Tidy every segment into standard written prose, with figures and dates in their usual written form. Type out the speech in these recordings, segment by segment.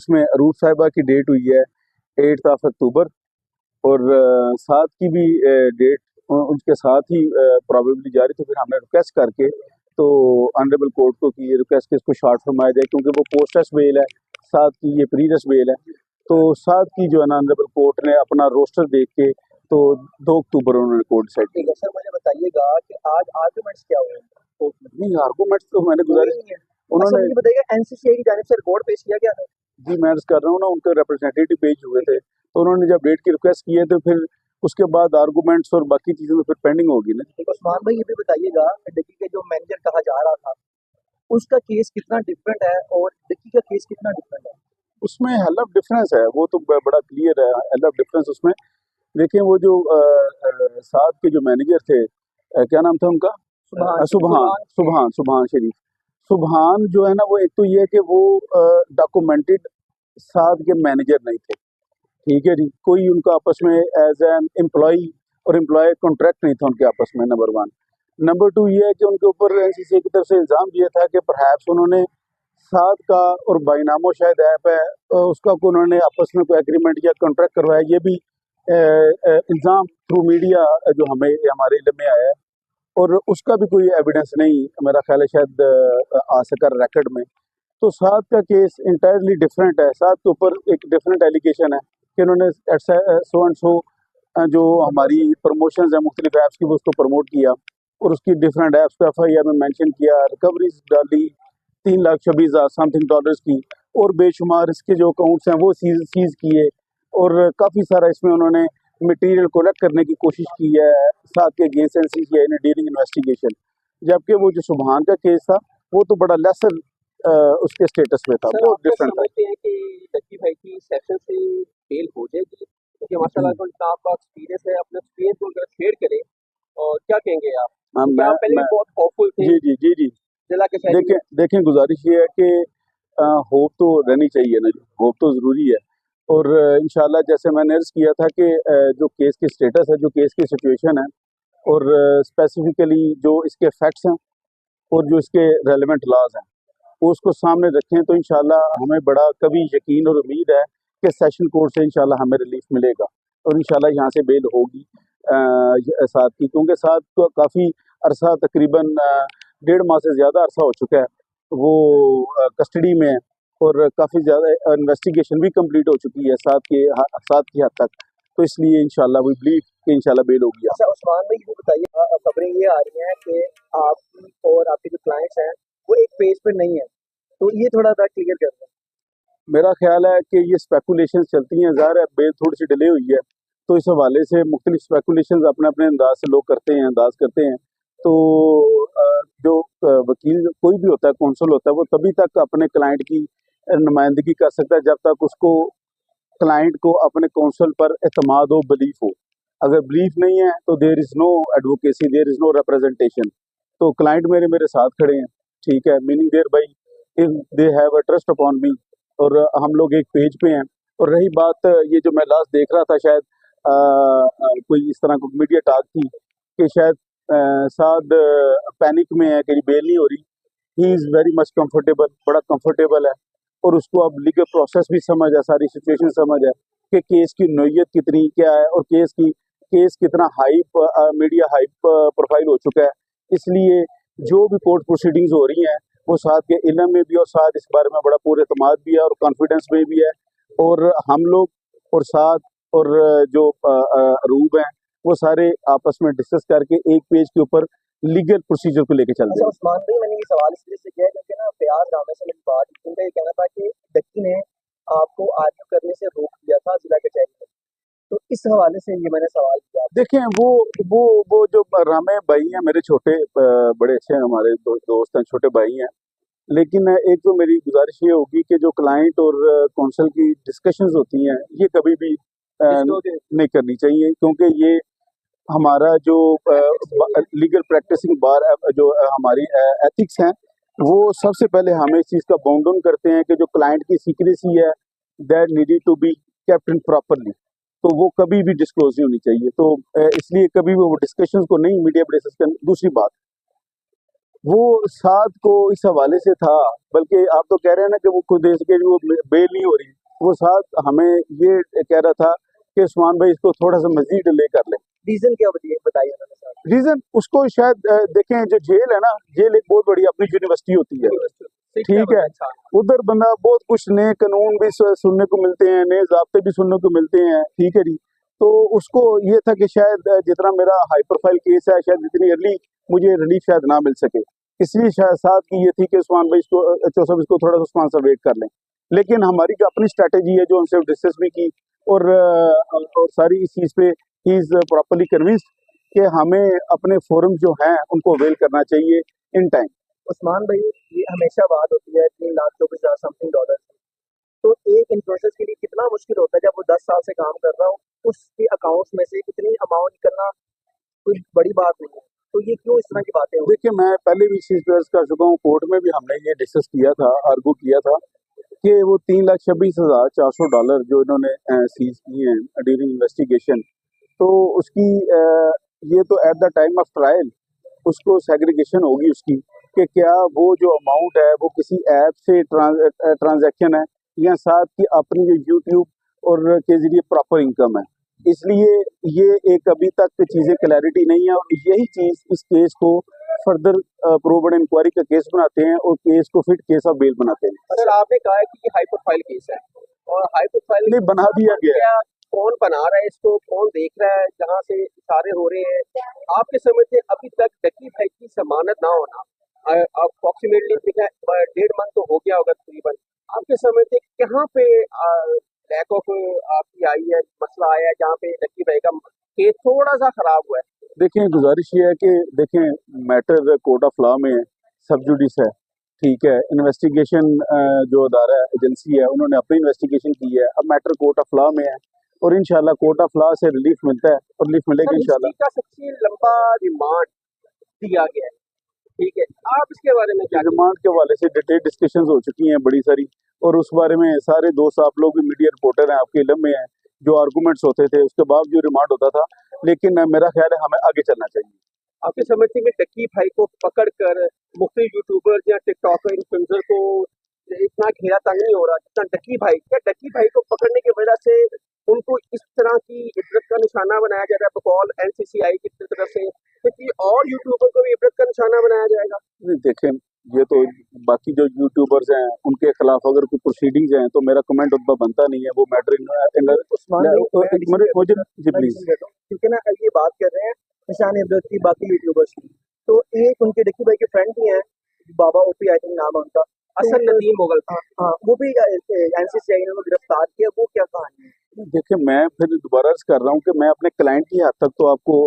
उसमें अरूफ साहिबा की डेट हुई है 8 अक्टूबर, और 7 की भी डेट उनके साथ ही प्रॉबेबली जारी। तो फिर हमने रिक्वेस्ट करके तो ऑनरेबल कोर्ट को कि ये रिक्वेस्ट के इसको शॉर्ट फरमाया जाए, क्योंकि वो पोस्ट टेस्ट बेल है, 7 की ये प्रीवियस बेल है। तो 7 की जो है ना ऑनरेबल कोर्ट ने अपना रोस्टर देख के तो 2 अक्टूबर उन्होंने कोर्ट सेट ठीक है सर, मुझे बताइएगा कि आज आर्गुमेंट्स क्या हुए कोर्ट में? नहीं, आर्गूमेंट्स तो मैंने गुजारिश अच्छा, उन्होंने मुझे बताइएगा एनसीसीआई की जानिब से रिपोर्ट पेश किया गया था? जी मैं अर्ज कर रहा हूँ ना, उनके रिप्रेजेंटेटिव पेश हुए थे, तो उन्होंने जब डेट की रिक्वेस्ट की है तो फिर उसके बाद आर्गूमेंट्स और बाकी चीजें तो फिर पेंडिंग होगी ना। ठीक है उस्मान भाई, ये भी बताइएगा कि डिक्की के जो मैनेजर कहा जा रहा था उसका केस कितना डिफरेंट है और डिक्की का केस कितना डिफरेंट है? उसमें हेल ऑफ डिफरेंस है, वो तो बड़ा क्लियर है हेल ऑफ डिफरेंस उसमें। देखिए वो जो 7 के जो मैनेजर थे, क्या नाम था उनका? सुबहान सुबहान सुबहान शरीफ। सुबहान जो है ना, वो एक तो ये है कि वो डॉक्यूमेंटेड 7 के मैनेजर नहीं थे, ठीक है जी। कोई उनका आपस में एज एन एम्प्लॉय और एम्प्लॉय कॉन्ट्रैक्ट नहीं था उनके आपस में, नंबर 1। नंबर 2 ये है कि उनके ऊपर एनसीसी की तरफ से इल्ज़ाम दिया था कि परहैप्स उन्होंने 7 का और बाइनामो शायद ऐप है, उसका को उन्होंने आपस में कोई एग्रीमेंट या कॉन्ट्रैक्ट करवाया। ये भी इल्ज़ाम थ्रू मीडिया जो हमारे इल्म में आया है, और उसका भी कोई एविडेंस नहीं मेरा ख्याल है शायद आ सका रिकॉर्ड में। तो 7 का केस इंटायरली डिफरेंट है। 7 के ऊपर एक डिफरेंट एलिगेशन है कि उन्होंने सो एंड सो जो हमारी प्रमोशंस है मुख्तलिफ ऐप्स की, वो उसको प्रमोट किया और उसकी डिफरेंट ऐप्स को FIR में मेंशन किया, रिकवरीज डाली 3,26,000 समथिंग डॉलर्स की, और बेशुमार इसके जो अकाउंट्स हैं वो सीज किए, और काफ़ी सारा इसमें उन्होंने मटेरियल कलेक्ट करने की कोशिश की है 7 के अगेंस्ट एनसीसीआई ने ड्यूरिंग इन्वेस्टिगेशन। जबकि वो जो सुबहान का केस था वो तो बड़ा लेसर उसके स्टेटस में था, वो डिफरेंट था। समझते हैं कि लकी भाई की सेशन से फेल हो जाएगी? क्योंकि माशाल्लाह तो आपका एक्सपीरियंस है, अपने एक्सपीरियंस को अगर शेयर करें और क्या कहेंगे आप? क्योंकि आप पहले भी बहुत होपफुल थे। जी जी जी जी जिला के शहरी देखें गुजारिश ये है कि होप तो रहनी चाहिए ना, होप तो ज़रूरी है। और इंशाल्लाह जैसे मैंने अर्ज़ किया था कि जो केस की स्टेटस है, जो केस की सिचुएशन है, और स्पेसिफिकली जो इसके फैक्ट्स हैं और जो इसके रेलेवेंट लॉज हैं, वो उसको सामने रखें तो इंशाल्लाह हमें बड़ा कभी यकीन और उम्मीद है कि सेशन कोर्ट से इंशाल्लाह हमें रिलीफ मिलेगा, और इंशाल्लाह यहाँ से बेल होगी 7 की, क्योंकि 7 को काफ़ी अरसा तकरीबन 1.5 माह से ज़्यादा अरसा हो चुका है वो कस्टडी में है, और काफ़ी ज़्यादा इन्वेस्टिगेशन भी कंप्लीट हो चुकी है 7 की हद तक। तो इसलिए इंशाल्लाह वी बिलीव कि इंशाल्लाह बेल होगी। अच्छा उस्मान भाई, ये बताइए, खबरें ये आ रही हैं कि आपकी और आपके जो क्लाइंट्स हैं वो एक पेज पर नहीं है, तो ये थोड़ा सा क्लियर कर दें। मेरा ख्याल है कि ये स्पेकुलेशन चलती हैं, ज़ाहिर है बेल थोड़ी सी डिले हुई है, तो इस हवाले से मुख्तलिफ स्पेकुलेशन अपने अपने अंदाज से लोग अंदाज करते हैं। तो जो वकील कोई भी होता है, कौंसल होता है, वो तभी तक अपने क्लाइंट की नुमाइंदगी कर सकता है जब तक उसको क्लाइंट को अपने कौंसल पर एतमाद हो, बिलीफ हो। अगर बिलीफ नहीं है तो there is no advocacy, there is no representation. तो क्लाइंट मेरे साथ खड़े हैं, ठीक है, meaning thereby if they have a trust upon me, और हम लोग एक पेज पे हैं। और रही बात ये जो मैं लास्ट देख रहा था, शायद कोई इस तरह को मीडिया टॉक थी कि शायद साद पैनिक में है कि बेल नहीं हो रही। He is very much comfortable, बड़ा कंफर्टेबल है, और उसको अब लीगल प्रोसेस भी समझ है, सारी सिचुएशन समझ है कि केस की नोयत कितनी क्या है, और केस कितना हाइप मीडिया हाइप प्रोफाइल हो चुका है। इसलिए जो भी कोर्ट प्रोसीडिंग्स हो रही हैं वो साथ के इल्म में भी, और साथ इस बारे में बड़ा पूरे एतमाद भी है और कॉन्फिडेंस में भी है। और हम लोग और साथ और जो रूब हैं वो सारे आपस में डिस्कस करके एक पेज के ऊपर लीगल प्रोसीजर को लेके चल रहे हैं। उस्मान भाई, मैंने ये सवाल इसलिए से किया है क्योंकि ना फयाज रामे से मेरी बात हुई, उनका ये कहना था कि डक्की ने आपको आर्ग्यू करने से रोक दिया था जिला कचहरी में, तो इस हवाले से ये मैंने सवाल किया। देखें वो जो रामे भाई हैं मेरे छोटे बड़े अच्छे हमारे दोस्त हैं, छोटे भाई हैं, लेकिन एक तो मेरी गुजारिश ये होगी कि जो क्लाइंट और कौंसल की डिस्कशंस होती हैं ये कभी भी नहीं करनी चाहिए, क्योंकि ये हमारा जो लीगल प्रैक्टिसिंग बार जो हमारी एथिक्स हैं, वो सबसे पहले हमें इस चीज़ का बाउंड डाउन करते हैं कि जो क्लाइंट की सीक्रेसी है that needed to be kept in properly, तो वो कभी भी डिस्क्लोज नहीं होनी चाहिए। तो इसलिए कभी भी वो डिस्कशंस को नहीं मीडिया पर डिस्कस करनी। दूसरी बात, वो साद को इस हवाले से था, बल्कि आप तो कह रहे हैं ना कि वो खुद देश के वो बेल नहीं हो रही, वो साद हमें ये कह रहा था कि उस्मान भाई इसको थोड़ा सा मजीद डिले कर लें। रीजन क्या बताइए उन्होंने साहब। रीजन उसको शायद देखें, जो जेल है ना, जेल एक बहुत बड़ी अपनी यूनिवर्सिटी होती है, ठीक है। उधर बंदा बहुत कुछ नए कानून भी सुनने को मिलते हैं, नए ज़ाब्ते भी सुनने को मिलते हैं, ठीक है जी। तो उसको ये था कि शायद जितना मेरा हाई प्रोफाइल केस है, शायद जितनी अर्ली मुझे रिलीफ शायद ना मिल सके, इसलिए शायद साथ की ये थी कि उस्मान भाई इसको साहब इसको थोड़ा सा उस्मान सा वेट कर लें। लेकिन हमारी जो अपनी स्ट्रैटेजी है, जो उनसे डिस्कस भी की, और सारी इस चीज़ पे ही इज़ प्रॉपरली कन्विंस्ड कि हमें अपने फोरम जो हैं उनको अवेल करना चाहिए इन टाइम। उस्मान भाई, ये हमेशा बात होती है 3,24,000 समथिंग डॉलर, तो एक इन्फ्लुएंसर के लिए कितना मुश्किल होता है जब वो 10 साल से काम कर रहा हो, उसके अकाउंट्स में से इतनी अमाउंट करना कोई बड़ी बात नहीं है। तो ये क्यों इस तरह की बातें हो रही देखिए, मैं पहले भी इस चीज़ पे अर्ज कर चुका हूँ, कोर्ट में भी हमने ये डिस्कस किया था, आर्गू किया था कि वो $3,26,400 जो इन्होंने सीज किए हैं ड्यूरिंग इन्वेस्टिगेशन, तो उसकी ये तो at the time of trial उसको सेग्रीगेशन होगी उसकी, कि क्या वो जो अमाउंट है वो किसी ऐप से ट्रांजैक्शन है या साथ की अपनी जो यूट्यूब और के जरिए प्रॉपर इनकम है। इसलिए ये एक अभी तक चीज़ें क्लैरिटी नहीं है, और यही चीज़ इस केस को फर्दर प्रूव एंड इंक्वायरी का केस बनाते हैं और केस को फिट केस ऑफ बेल बनाते हैं। सर, आपने कहा है कि ये हाई प्रोफाइल केस है, और हाई प्रोफाइल नहीं, बना दिया गया है। कौन बना रहा है इसको, कौन देख रहा है, जहाँ से इशारे हो रहे हैं, आपके समझ से अभी तक डकी भाई की जमानत ना होना, अप्रोक्सीमेटली 1.5 मंथ तो हो गया होगा तकरीबन, आपके समझ से कहाँ पे लैक ऑफ आपकी आई है, मसला आया है जहाँ पे डकी भाई का केस थोड़ा सा खराब हुआ है? देखें, गुजारिश ये है कि देखें, मैटर कोर्ट ऑफ लॉ में है, सब जुडिस है, ठीक है। इन्वेस्टिगेशन जो अदारा है, एजेंसी है, उन्होंने अपनी इन्वेस्टिगेशन की है, अब मैटर कोर्ट ऑफ लॉ में है, और इंशाल्लाह कोर्ट ऑफ लॉ से रिलीफ मिलता है, और रिलीफ मिलेगा इंशाल्लाह। का सबसे लंबा रिमांड दिया गया है, ठीक है, आप इसके बारे में क्या? रिमांड के हवाले से डिटेल डिस्कशंस हो चुकी हैं बड़ी सारी, और उस बारे में सारे दोस्त आप लोग भी मीडिया रिपोर्टर हैं, आपके इल्म में हैं, जो आर्गूमेंट्स होते थे उसके बाद जो रिमांड होता था, लेकिन मेरा ख्याल है हमें आगे चलना चाहिए। आपके समझते हैं कि डकी भाई को पकड़कर मुख्तलिफ यूट्यूबर या टिकटॉकर इन्फ्लुएंसर को इतना घेरा तंग नहीं हो रहा जितना डकी भाई? क्या डकी भाई को पकड़ने की वजह से उनको इस तरह की इबरत का निशाना बनाया जा रहा है बकौल NCCI की तरफ से, क्योंकि और यूट्यूबर को भी इबरत का निशाना बनाया जाएगा? नहीं, देखें, ये तो बाकी जो यूट्यूबर्स हैं उनके खिलाफ अगर कोई प्रोसीडिंग्स हैं तो मेरा कमेंट उतना बनता नहीं है, वो मैटर मुझे जी प्लीज। क्योंकि ना ये बात कर रहे हैं निशान इबरत की बाकी यूट्यूबर्स की, तो एक उनके डकी भाई के फ्रेंड भी हैं, बाबा ओपी आई थिंक नाम है उनका, असल नदीम मुगल था, हाँ, वो भी NCCI ने गिरफ्तार किया, वो क्या कहानी है? देखिए, मैं फिर दोबारा अर्ज कर रहा हूँ कि मैं अपने क्लाइंट की हद तक तो आपको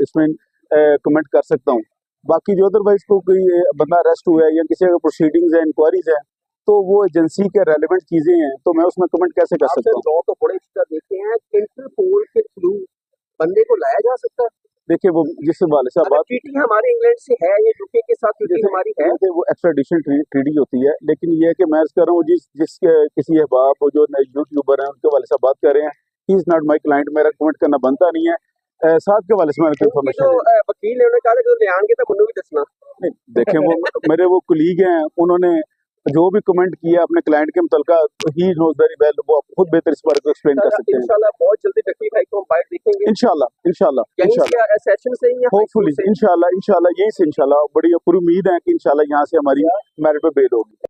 इसमें कमेंट कर सकता हूँ, बाकी जो अदरवाइज को कोई बंदा अरेस्ट हुआ है या किसी का प्रोसीडिंग्स है, इंक्वायरीज है, तो वो एजेंसी के रेलिवेंट चीजें हैं, तो मैं उसमें कमेंट कैसे कर सकता हूँ? लॉ तो बड़े देखते हैं, इंटरपोल के थ्रू बंदे को लाया जा सकता है। देखिए, वो जिस हवाले से बात ट्रीटी हमारे इंग्लैंड से है, ये यूके के साथ ट्रीटी हमारी है, वो एक्स्ट्राडिशन ट्रीटी होती है, लेकिन ये है कि मैं अर्ज कर रहा हूँ जिस किसी अहबाब जो यूट्यूबर हैं उनके हवाले से बात कर रहे हैं, he is not my client, मेरा कमेंट करना बनता नहीं है। साथ के हवाले से मैंने इन्फॉर्मेशन वकील ने उन्होंने कहा कि आएंगे तो मुझे भी दसना। देखें, वो मेरे वो कुलीग हैं, उन्होंने जो भी कमेंट किया अपने क्लाइंट के मुतलका, ही नोज वेरी वेल, वो खुद बेहतर इस बारे को एक्सप्लेन कर सकते हैं। इंशाल्लाह बहुत जल्दी डकी भाई को हम बाइट देखेंगे, इंशाल्लाह सेशन से ही, होपफुली इंशाल्लाह यही से इंशाल्लाह बड़ी पूरी उम्मीद है कि इंशाल्लाह यहाँ से हमारी मैरिट पे बेल होगी।